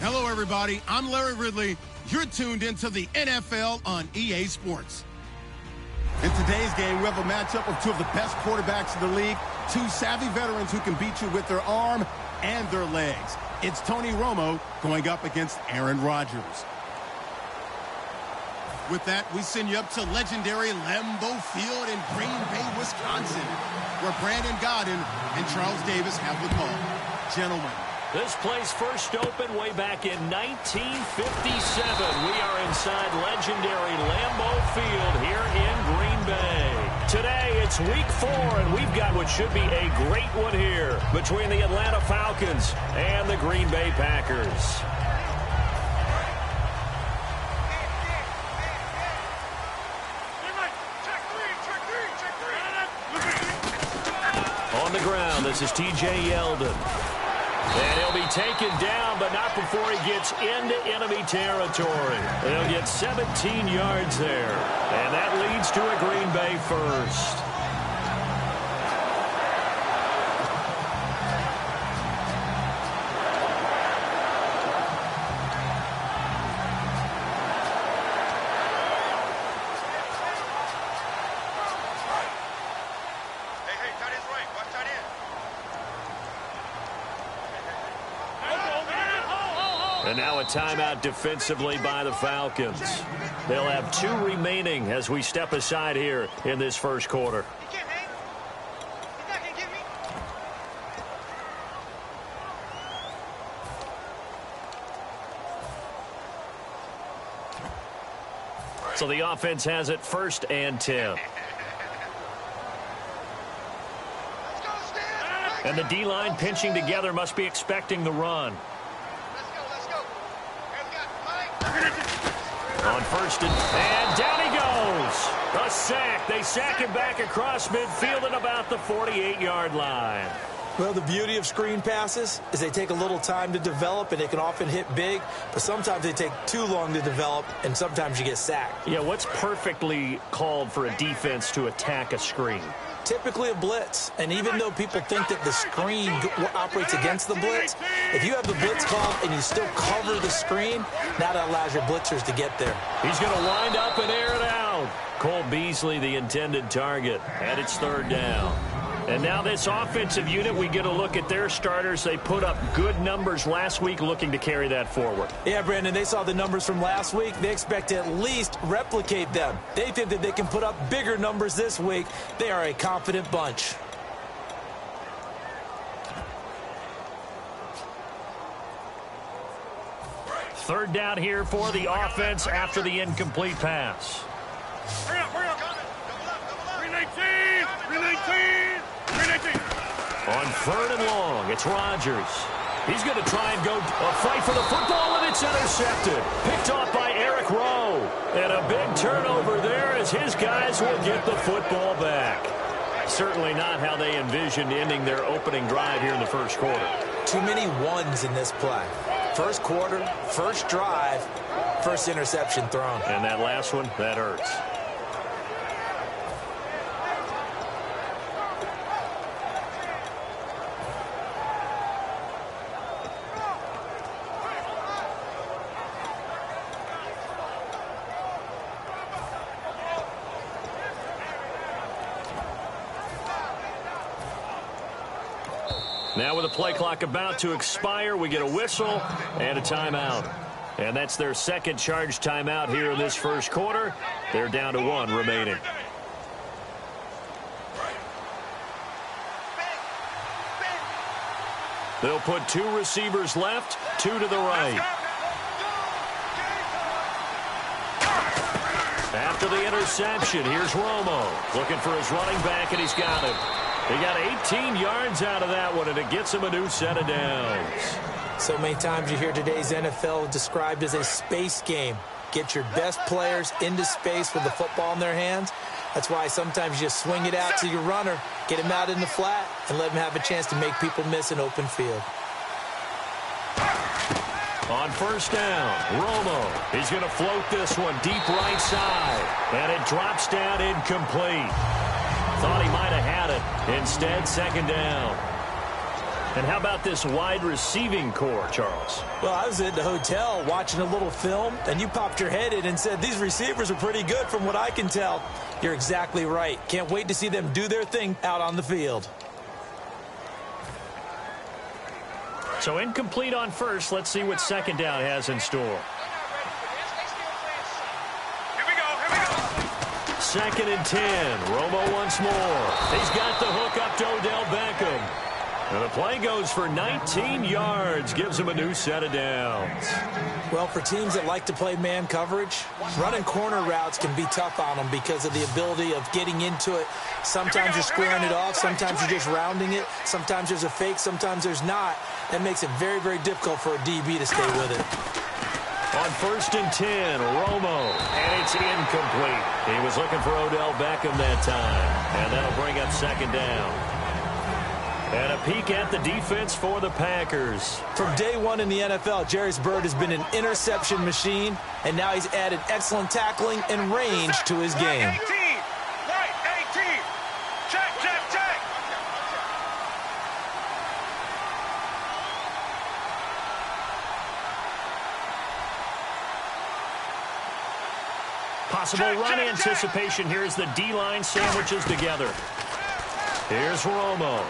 Hello, everybody. I'm Larry Ridley. You're tuned into the NFL on EA Sports. In today's game, we have a matchup of two of the best quarterbacks in the league, two savvy veterans who can beat you with their arm and their legs. It's Tony Romo going up against Aaron Rodgers. With that, we send you up to legendary Lambeau Field in Green Bay, Wisconsin, where Brandon Gaudin and Charles Davis have the call. Gentlemen. This place first opened way back in 1957. We are inside legendary Lambeau Field here in Green Bay. Today, it's week 4, and we've got what should be a great one here between the Atlanta Falcons and the Green Bay Packers. On the ground, this is T.J. Yeldon. And he'll be taken down, but not before he gets into enemy territory. He'll get 17 yards there. And that leads to a Green Bay first. And now a timeout defensively by the Falcons. They'll have 2 remaining as we step aside here in this first quarter. So the offense has it 1st and 10. And the D-line pinching together must be expecting the run. On 1st and down he goes. A sack. They sack him back across midfield at about the 48-yard line. Well, the beauty of screen passes is they take a little time to develop, and they can often hit big, but sometimes they take too long to develop, and sometimes you get sacked. Yeah, what's perfectly called for a defense to attack a screen? Typically a blitz, and even though people think that the screen operates against the blitz, if you have the blitz called and you still cover the screen, that allows your blitzers to get there. He's going to wind up and air it out. Cole Beasley, the intended target, and it's 3rd down. And now this offensive unit, we get a look at their starters. They put up good numbers last week, looking to carry that forward. Yeah, Brandon, they saw the numbers from last week. They expect to at least replicate them. They think that they can put up bigger numbers this week. They are a confident bunch. Third down here for the offense after the incomplete pass. Hurry up, hurry up. 319, 319. On 3rd and long, it's Rodgers. He's going to try and go a fight for the football, and it's intercepted. Picked off by Eric Rowe. And a big turnover there as his guys will get the football back. Certainly not how they envisioned ending their opening drive here in the first quarter. Too many ones in this play. First quarter, first drive, first interception thrown. And that last one, that hurts. Now with the play clock about to expire, we get a whistle and a timeout. And that's their second charge timeout here in this first quarter. They're down to 1 remaining. They'll put 2 receivers left, 2 to the right. After the interception, here's Romo looking for his running back, and he's got him. He got 18 yards out of that one, and it gets him a new set of downs. So many times you hear today's NFL described as a space game. Get your best players into space with the football in their hands. That's why sometimes you just swing it out to your runner, get him out in the flat, and let him have a chance to make people miss an open field. On first down, Romo. He's going to float this one deep right side. And it drops down incomplete. Thought he might have had it. Instead, second down. And how about this wide receiving core, Charles? Well, I was at the hotel watching a little film, and you popped your head in and said, these receivers are pretty good from what I can tell. You're exactly right. Can't wait to see them do their thing out on the field. So incomplete on first. Let's see what second down has in store. Here we go. Second and 10. Romo once more. He's got the hook up to Odell Beckham. And the play goes for 19 yards. Gives him a new set of downs. Well, for teams that like to play man coverage, running corner routes can be tough on them because of the ability of getting into it. Sometimes you're squaring it off. Sometimes you're just rounding it. Sometimes there's a fake. Sometimes there's not. That makes it very, very difficult for a DB to stay with it. On first and 10, Romo. And it's incomplete. He was looking for Odell Beckham that time. And that'll bring up second down. And a peek at the defense for the Packers. From day one in the NFL, Jerry's Bird has been an interception machine, and now he's added excellent tackling and range to his game. Right 18. Check. Possible run anticipation here as the D-line sandwiches together. Here's Romo.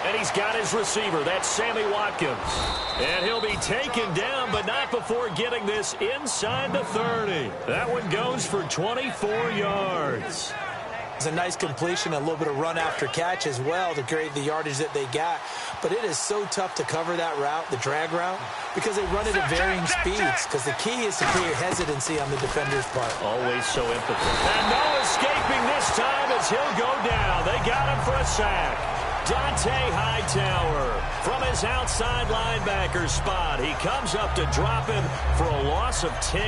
And he's got his receiver. That's Sammy Watkins. And he'll be taken down, but not before getting this inside the 30. That one goes for 24 yards. It's a nice completion, a little bit of run after catch as well to create the yardage that they got. But it is so tough to cover that route, the drag route, because they run it at varying speeds. Because the key is to create hesitancy on the defender's part. Always so impotent. And no escaping this time as he'll go down. They got him for a sack. Dante Hightower from his outside linebacker spot. He comes up to drop him for a loss of 10.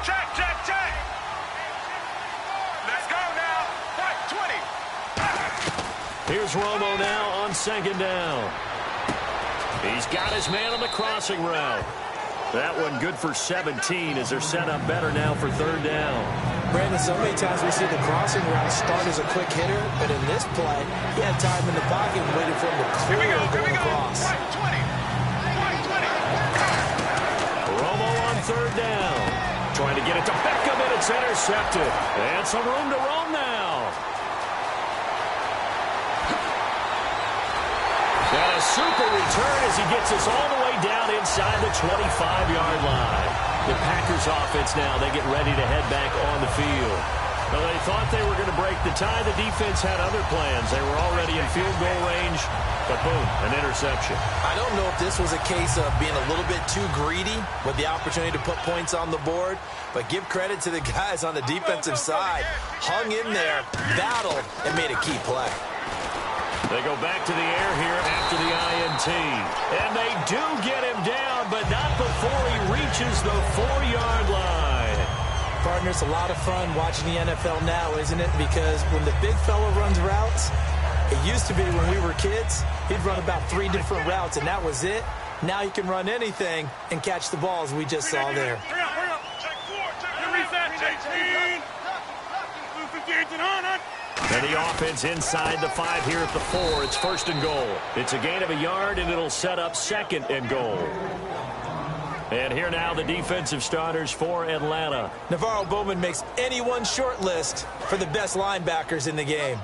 Check. Let's go now. Right 20. Here's Romo now on second down. He's got his man on the crossing route. That one good for 17 as they're set up better now for third down. Brandon, so many times we see the crossing route start as a quick hitter, but in this play, he had time in the pocket and waited for him to clear going across. Right 20. Romo on third down. Trying to get it to Beckham, and it's intercepted. And some room to roam now. And a super return as he gets us all the way down inside the 25-yard line. The Packers offense now, they get ready to head back on the field. Well, they thought they were going to break the tie. The defense had other plans. They were already in field goal range, but boom, an interception. I don't know if this was a case of being a little bit too greedy with the opportunity to put points on the board, but give credit to the guys on the defensive side. Hung in there, battled, and made a key play. They go back to the air here after the INT. And they do get him down, but not before he reaches the 4-yard line. Partner, it's a lot of fun watching the NFL now, isn't it? Because when the big fella runs routes, it used to be when we were kids, he'd run about 3 different routes, and that was it. Now he can run anything and catch the balls we just saw there. Hurry up. Check 4. Reset. Check 15. 58 on. And the offense inside the 5 here at the 4. It's first and goal. It's a gain of a yard, and it'll set up second and goal. And here now the defensive starters for Atlanta. Navarro Bowman makes anyone's short list for the best linebackers in the game.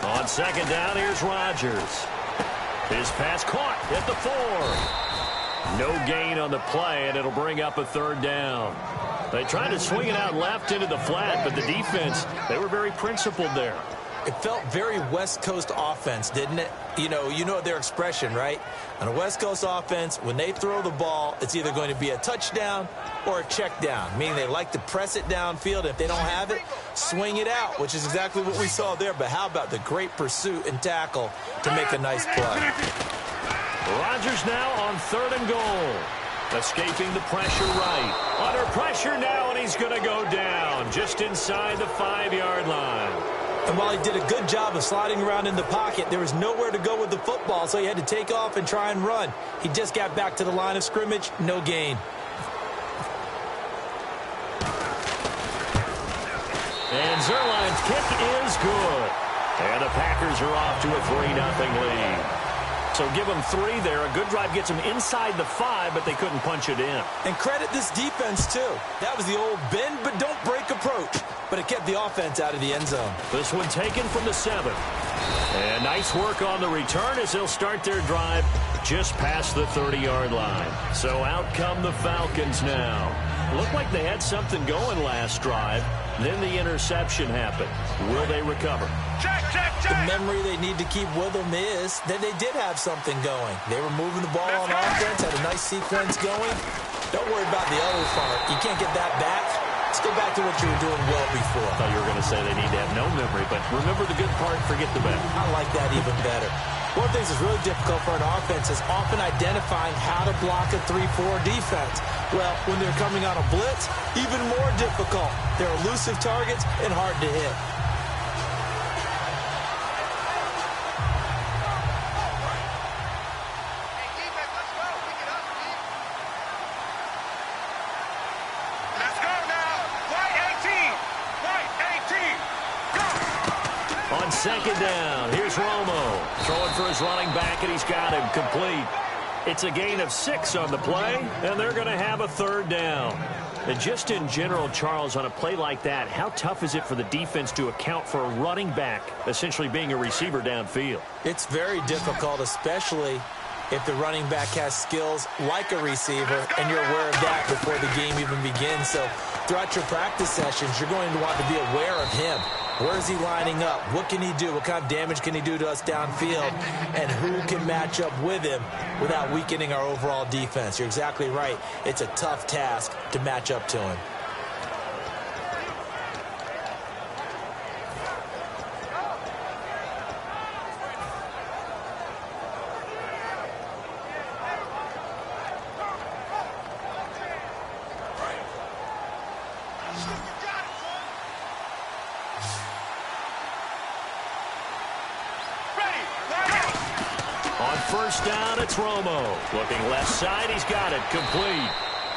On second down, here's Rodgers. His pass caught at the 4. No gain on the play, and it'll bring up a third down. They tried to swing it out left into the flat, but the defense, they were very principled there. It felt very West Coast offense, didn't it? You know their expression, right? On a West Coast offense, when they throw the ball, it's either going to be a touchdown or a check down, meaning they like to press it downfield. If they don't have it, swing it out, which is exactly what we saw there. But how about the great pursuit and tackle to make a nice play? Rodgers now on 3rd and goal. Escaping the pressure right. Under pressure now, and he's going to go down just inside the 5-yard line. And while he did a good job of sliding around in the pocket, there was nowhere to go with the football, so he had to take off and try and run. He just got back to the line of scrimmage, no gain. And Zerline's kick is good. And the Packers are off to a 3-0 lead. So give them 3 there. A good drive gets them inside the 5, but they couldn't punch it in. And credit this defense, too. That was the old bend but don't break approach. But it kept the offense out of the end zone. This one taken from the 7. And nice work on the return as they'll start their drive just past the 30-yard line. So out come the Falcons now. Looked like they had something going last drive. Then the interception happened. Will they recover? The memory they need to keep with them is that they did have something going. They were moving the ball on offense, had a nice sequence going. Don't worry about the other part. You can't get that back. Let's go back to what you were doing well before. I thought you were going to say they need to have no memory, but remember the good part, forget the bad. I like that even better. One of the things that's really difficult for an offense is often identifying how to block a 3-4 defense. Well, when they're coming on a blitz, even more difficult. They're elusive targets and hard to hit. Let's go now. White 18. White 18. Go. On 2nd down, here's Romo. Throwing for his running back, and he's got him complete. It's a gain of 6 on the play, and they're going to have a 3rd down. And just in general, Charles, on a play like that, how tough is it for the defense to account for a running back essentially being a receiver downfield? It's very difficult, especially if the running back has skills like a receiver, and you're aware of that before the game even begins. So throughout your practice sessions, you're going to want to be aware of him. Where is he lining up? What can he do? What kind of damage can he do to us downfield? And who can match up with him without weakening our overall defense? You're exactly right. It's a tough task to match up to him. On 1st down, it's Romo. Looking left side, he's got it complete.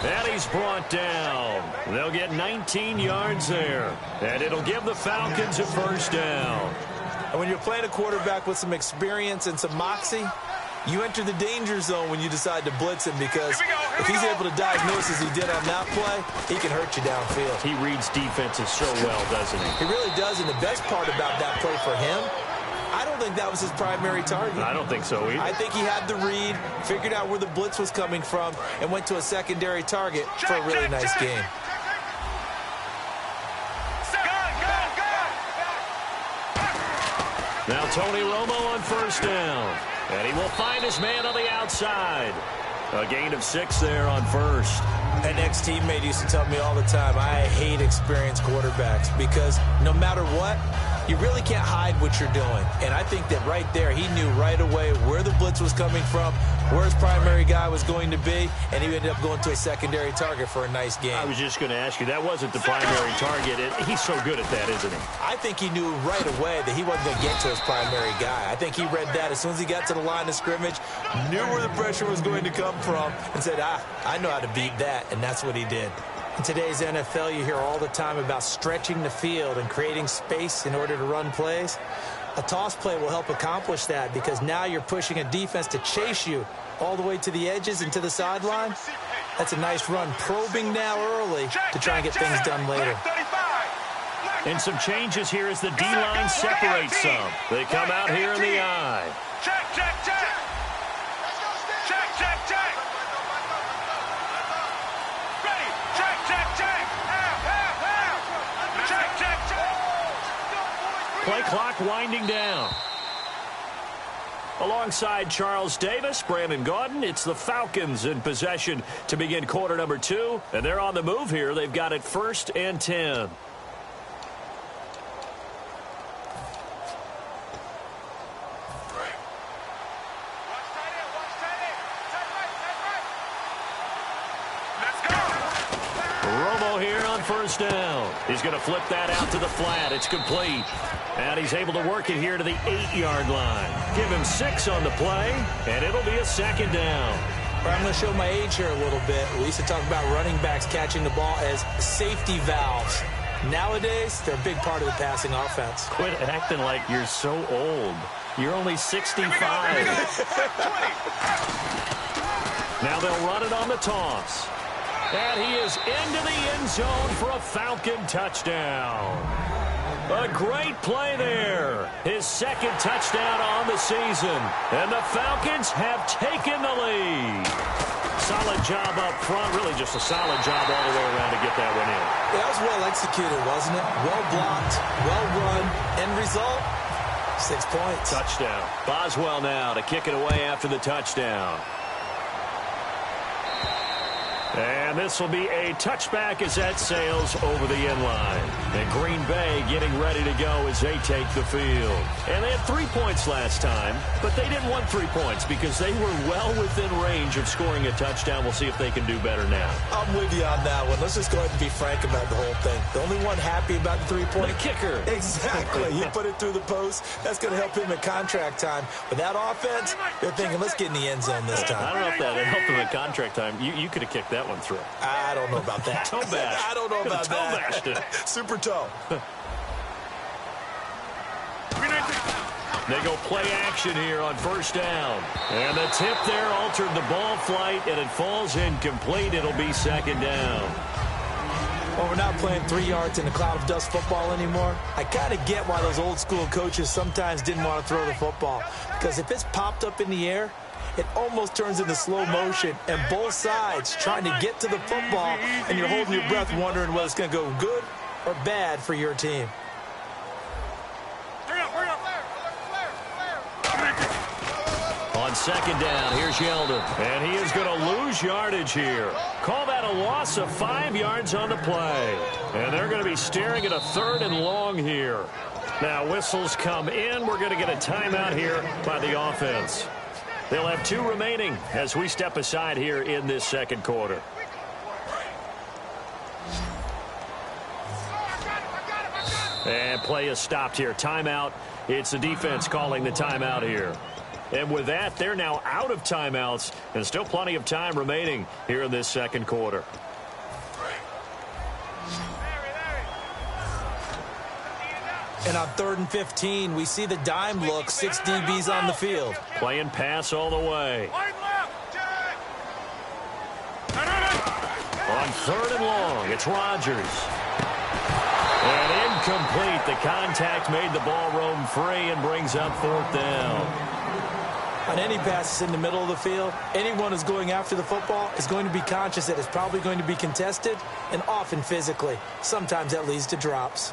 And he's brought down. They'll get 19 yards there. And it'll give the Falcons a 1st down. And when you're playing a quarterback with some experience and some moxie, you enter the danger zone when you decide to blitz him, because if he's able to diagnose as he did on that play, he can hurt you downfield. He reads defenses so well, doesn't he? He really does, and the best part about that play for him, I don't think that was his primary target. I don't think so either. I think he had the read, figured out where the blitz was coming from, and went to a secondary target for a really nice game. Now Tony Romo on 1st down. And he will find his man on the outside. A gain of 6 there on 1st. An ex-teammate used to tell me all the time, I hate experienced quarterbacks, because no matter what, you really can't hide what you're doing. And I think that right there, he knew right away where the blitz was coming from, where his primary guy was going to be, and he ended up going to a secondary target for a nice game. I was just going to ask you, that wasn't the primary target. He's so good at that, isn't he? I think he knew right away that he wasn't going to get to his primary guy. I think he read that as soon as he got to the line of scrimmage, knew where the pressure was going to come from, and said, I know how to beat that, and that's what he did. In today's NFL, you hear all the time about stretching the field and creating space in order to run plays. A toss play will help accomplish that, because now you're pushing a defense to chase you all the way to the edges and to the sideline. That's a nice run, probing now early to try and get things done later. And some changes here as the D-line separates some. They come out here in the eye. Check, check, check. Check, check, check. Ready. Check, check, check. Half, half, half. Check, check, check. Play clock winding down. Alongside Charles Davis, Brandon Gaudin, it's the Falcons in possession to begin quarter number 2. And they're on the move here. They've got it 1st and 10. First down. He's going to flip that out to the flat. It's complete. And he's able to work it here to the 8-yard line. Give him 6 on the play, and it'll be a 2nd down. I'm going to show my age here a little bit. We used to talk about running backs catching the ball as safety valves. Nowadays, they're a big part of the passing offense. Quit acting like you're so old. You're only 65. Now they'll run it on the toss. And he is into the end zone for a Falcon touchdown. A great play there. His 2nd touchdown on the season. And the Falcons have taken the lead. Solid job up front. Really just a solid job all the way around to get that one in. That was well executed, wasn't it? Well blocked, well run. End result, 6 points. Touchdown. Boswell now to kick it away after the touchdown. And this will be a touchback as that sails over the end line. And Green Bay getting ready to go as they take the field. And they had 3 points last time, but they didn't want 3 points because they were well within range of scoring a touchdown. We'll see if they can do better now. I'm with you on that one. Let's just go ahead and be frank about the whole thing. The only one happy about the 3-point. The kicker. Exactly. He put it through the post. That's going to help him at contract time. With that offense, they're thinking, let's get in the end zone this time. I don't know if that helped him at contract time. You could have kicked that one through. I don't know about that. Toe bash. I don't know about toe that. Bashed it. Super toe. They go play action here on 1st down. And the tip there altered the ball flight, and it falls incomplete. It'll be 2nd down. Well, we're not playing 3 yards in a cloud of dust football anymore. I kind of get why those old school coaches sometimes didn't want to throw the football. Because if it's popped up in the air, it almost turns into slow motion, and both sides trying to get to the football, and you're holding your breath wondering whether it's going to go good or bad for your team. On 2nd down, here's Yeldon, and he is going to lose yardage here. Call that a loss of 5 yards on the play. And they're going to be staring at a 3rd and long here. Now whistles come in. We're going to get a timeout here by the offense. They'll have 2 remaining as we step aside here in this 2nd quarter. And play is stopped here. Timeout. It's the defense calling the timeout here. And with that, they're now out of timeouts, and still plenty of time remaining here in this 2nd quarter. And on 3rd and 15, we see the dime look, 6 DBs on the field. Playing pass all the way. On 3rd and long, it's Rodgers. And incomplete. The contact made the ball roam free and brings up 4th down. On any passes in the middle of the field, anyone who's going after the football is going to be conscious that it's probably going to be contested, and often physically. Sometimes that leads to drops.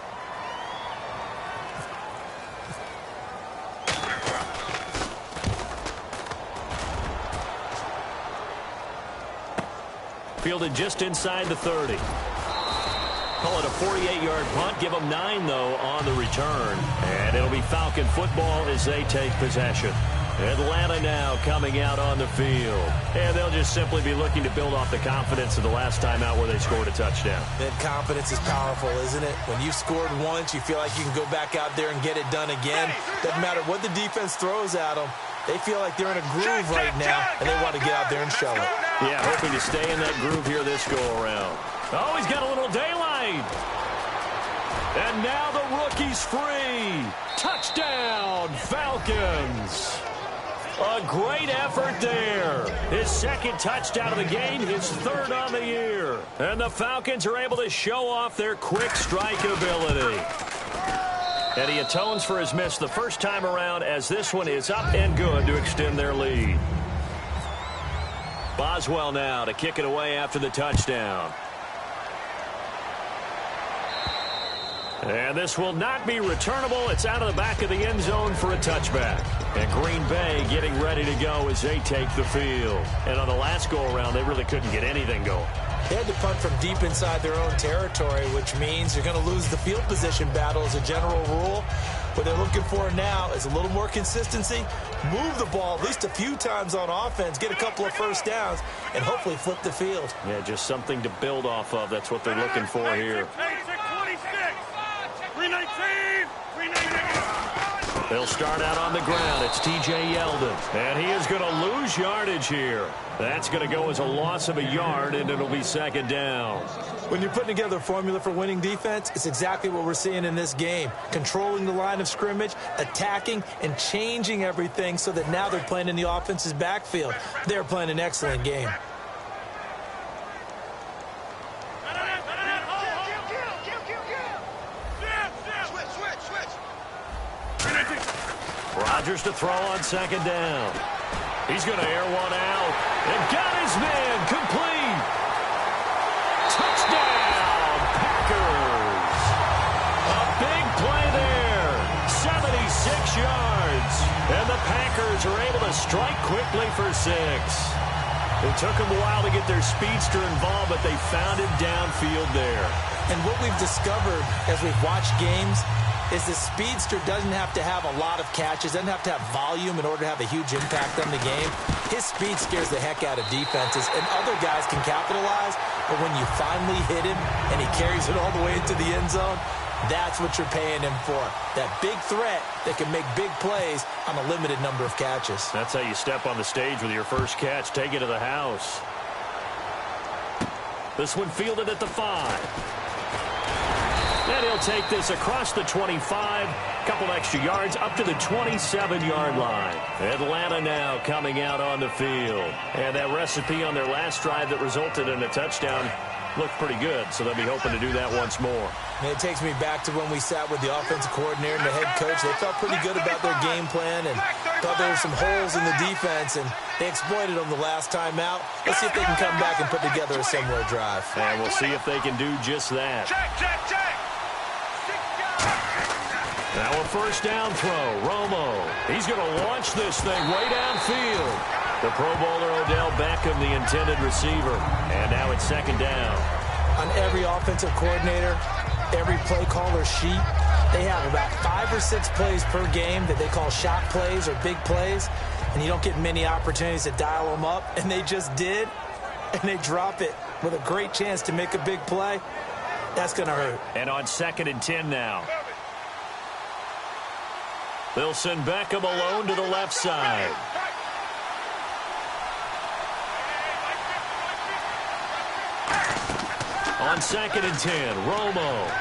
Fielded just inside the 30. Call it a 48-yard punt. Give them 9, though, on the return. And it'll be Falcon football as they take possession. Atlanta now coming out on the field. And they'll just simply be looking to build off the confidence of the last time out where they scored a touchdown. That confidence is powerful, isn't it? When you've scored once, you feel like you can go back out there and get it done again. Doesn't matter what the defense throws at them. They feel like they're in a groove right now, and they want to get out there and show it. Yeah, hoping to stay in that groove here this go-around. Oh, he's got a little daylight. And now the rookie's free. Touchdown, Falcons. A great effort there. His 2nd touchdown of the game, his 3rd on the year. And the Falcons are able to show off their quick strike ability. And he atones for his miss the first time around as this one is up and good to extend their lead. Boswell now to kick it away after the touchdown. And this will not be returnable. It's out of the back of the end zone for a touchback. And Green Bay getting ready to go as they take the field. And on the last go-around, they really couldn't get anything going. They had to punt from deep inside their own territory, which means you're going to lose the field position battle as a general rule. What they're looking for now is a little more consistency, move the ball at least a few times on offense, get a couple of first downs, and hopefully flip the field. Yeah, just something to build off of. That's what they're looking for here. 319! 319! They'll start out on the ground. It's T.J. Yeldon. And he is going to lose yardage here. That's going to go as a loss of a yard, and it'll be second down. When you're putting together a formula for winning defense, it's exactly what we're seeing in this game. Controlling the line of scrimmage, attacking, and changing everything so that now they're playing in the offense's backfield. They're playing an excellent game. Rodgers to throw on second down. He's going to air one out. And got his man complete. Touchdown, Packers. A big play there. 76 yards. And the Packers are able to strike quickly for 6. It took them a while to get their speedster involved, but they found him downfield there. And what we've discovered as we've watched games is the speedster doesn't have to have a lot of catches, doesn't have to have volume in order to have a huge impact on the game. His speed scares the heck out of defenses, and other guys can capitalize, but when you finally hit him and he carries it all the way into the end zone, that's what you're paying him for. That big threat that can make big plays on a limited number of catches. That's how you step on the stage with your first catch. Take it to the house. This one fielded at the 5. And he'll take this across the 25, a couple extra yards up to the 27-yard line. Atlanta now coming out on the field. And that recipe on their last drive that resulted in a touchdown looked pretty good, so they'll be hoping to do that once more. And it takes me back to when we sat with the offensive coordinator and the head coach. They felt pretty good about their game plan and thought there were some holes in the defense, and they exploited them the last time out. Let's see if they can come back and put together a similar drive. And we'll see if they can do just that. Now a first down throw. Romo. He's going to launch this thing way downfield. The Pro Bowler Odell Beckham, the intended receiver. And now it's second down. On every offensive coordinator, every play caller sheet, they have about 5 or 6 plays per game that they call shot plays or big plays. And you don't get many opportunities to dial them up. And they just did. And they drop it with a great chance to make a big play. That's going to hurt. And on 2nd and 10 now. They'll send Beckham alone to the left side. On 2nd and 10, Romo.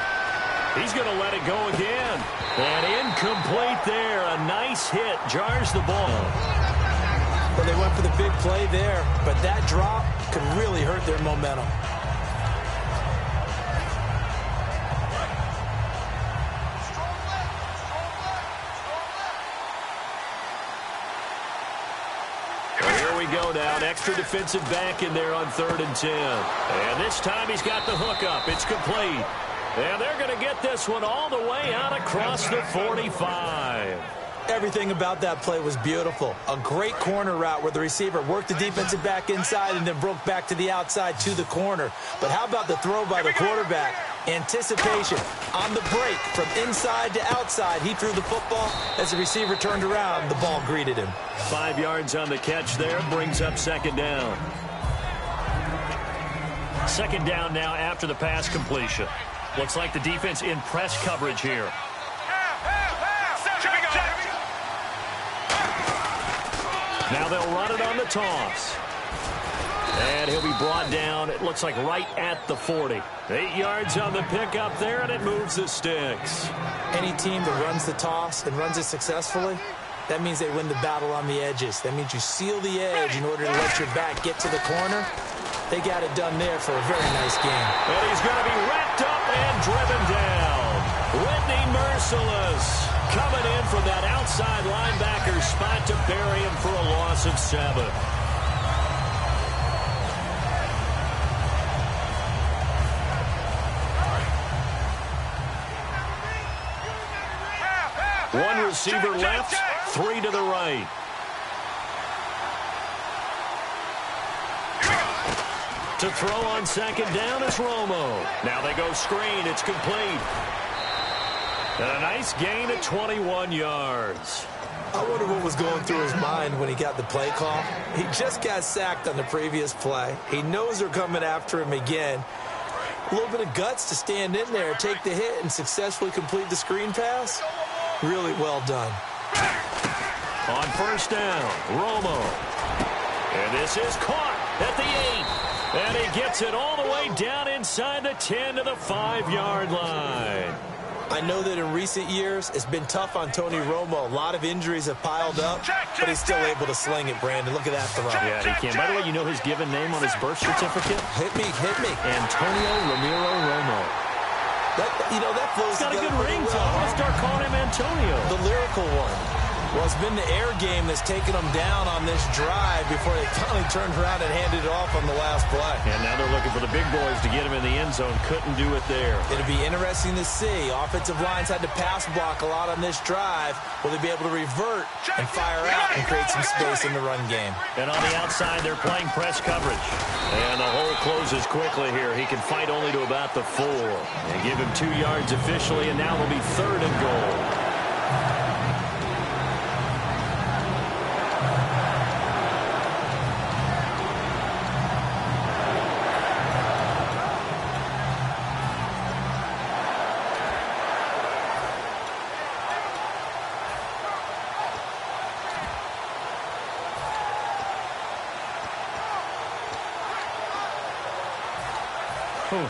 He's going to let it go again. And incomplete there. A nice hit. Jars the ball. Well, they went for the big play there, but that drop could really hurt their momentum. Go down, extra defensive back in there on 3rd and 10. And this time he's got the hook up. It's complete. And they're going to get this one all the way out across the 45. Everything about that play was beautiful. A great corner route where the receiver worked the defensive back inside and then broke back to the outside to the corner. But how about the throw by the quarterback? Anticipation on the break from inside to outside. He threw the football. As the receiver turned around, the ball greeted him. 5 yards on the catch there, brings up second down. Second down now after the pass completion. Looks like the defense in press coverage here. Now they'll run it on the toss. And he'll be brought down, it looks like right at the 40. 8 yards on the pickup there, and it moves the sticks. Any team that runs the toss and runs it successfully, that means they win the battle on the edges. That means you seal the edge in order to let your back get to the corner. They got it done there for a very nice game. And he's going to be wrapped up and driven down. Whitney Merciless coming in from that outside linebacker spot to bury him for a loss of 7. One receiver left, 3 to the right. To throw on second down is Romo. Now they go screen. It's complete. And a nice gain of 21 yards. I wonder what was going through his mind when he got the play call. He just got sacked on the previous play. He knows they're coming after him again. A little bit of guts to stand in there, take the hit, and successfully complete the screen pass. Really well done. On first down, Romo. And this is caught at the 8. And he gets it all the way down inside the 10 to the 5-yard line. I know that in recent years, it's been tough on Tony Romo. A lot of injuries have piled up, but he's still able to sling it, Brandon. Look at that throw. Yeah, he can. By the way, you know his given name on his birth certificate? Hit me. Antonio Ramiro Romo. That flows He's got a together good pretty ring, well, Tom. huh? Let's start calling him Antonio. The lyrical one. Well, it's been the air game that's taken them down on this drive before they finally turned around and handed it off on the last play. And now they're looking for the big boys to get him in the end zone. Couldn't do it there. It'll be interesting to see. Offensive lines had to pass block a lot on this drive. Will they be able to revert and fire out and create some space in the run game? And on the outside, they're playing press coverage. And the hole closes quickly here. He can fight only to about the 4. They give him 2 yards officially, and now it'll be 3rd and goal.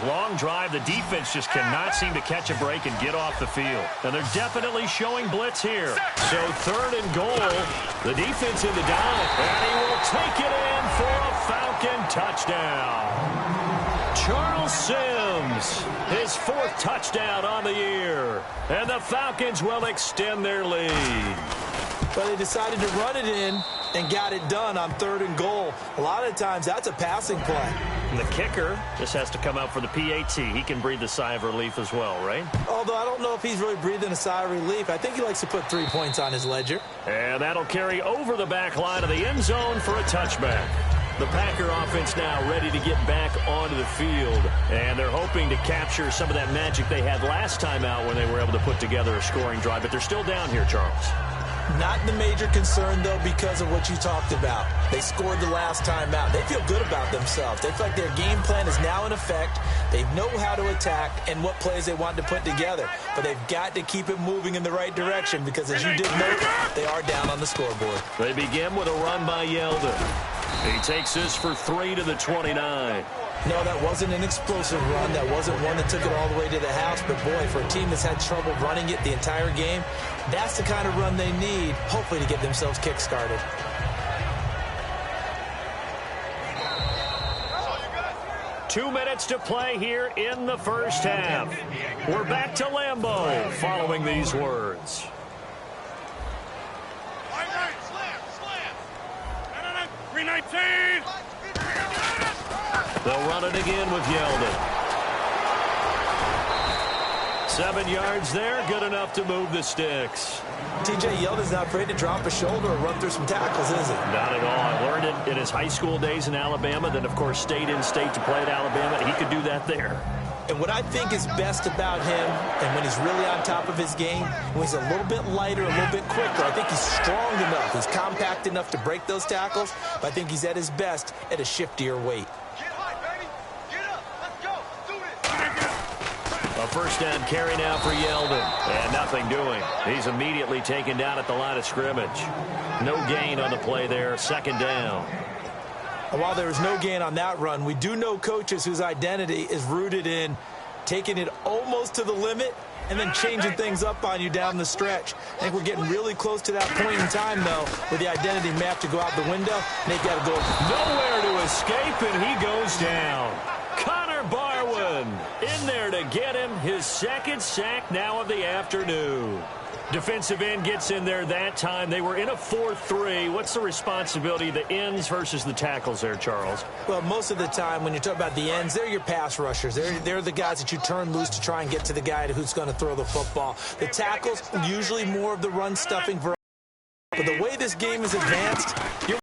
Long drive. The defense just cannot seem to catch a break and get off the field. And they're definitely showing blitz here. So 3rd and goal. The defense in the dive. And he will take it in for a Falcon touchdown. Charles Sims, his 4th touchdown on the year. And the Falcons will extend their lead. But they decided to run it in and got it done on 3rd and goal. A lot of times that's a passing play. And the kicker just has to come out for the PAT. He can breathe a sigh of relief as well, right? Although I don't know if he's really breathing a sigh of relief. I think he likes to put 3 points on his ledger. And that'll carry over the back line of the end zone for a touchback. The Packer offense now ready to get back onto the field. And they're hoping to capture some of that magic they had last time out when they were able to put together a scoring drive. But they're still down here, Charles. Not the major concern, though, because of what you talked about. They scored the last time out. They feel good about themselves. They feel like their game plan is now in effect. They know how to attack and what plays they want to put together. But they've got to keep it moving in the right direction because, as you did note, they are down on the scoreboard. They begin with a run by Yeldon. He takes this for 3 to the 29. No, that wasn't an explosive run. That wasn't one that took it all the way to the house. But, boy, for a team that's had trouble running it the entire game, that's the kind of run they need, hopefully, to get themselves kick-started. Two minutes to play here in the first half. We're back to Lambeau following these words. Slam. 319. They'll run it again with Yeldon. 7 yards there, good enough to move the sticks. T.J. Yeldon's not afraid to drop a shoulder or run through some tackles, is he? Not at all. I learned it in his high school days in Alabama, then, of course, stayed in state to play at Alabama. He could do that there. And what I think is best about him, and when he's really on top of his game, when he's a little bit lighter, a little bit quicker, I think he's strong enough. He's compact enough to break those tackles, but I think he's at his best at a shiftier weight. A first down carry now for Yeldon. And nothing doing. He's immediately taken down at the line of scrimmage. No gain on the play there. 2nd down. And while there was no gain on that run, we do know coaches whose identity is rooted in taking it almost to the limit and then changing things up on you down the stretch. I think we're getting really close to that point in time, though, where the identity may have to go out the window, and they've got to go nowhere to escape, and he goes down. Connor Barwin in there to get him his 2nd sack now of the afternoon. Defensive end gets in there that time. They were in a 4-3. What's the responsibility of the ends versus the tackles there, Charles? Well, most of the time when you talk about the ends, they're your pass rushers. They're the guys that you turn loose to try and get to the guy who's going to throw the football. The tackles, usually more of the run-stuffing variety. But the way this game is advanced, you're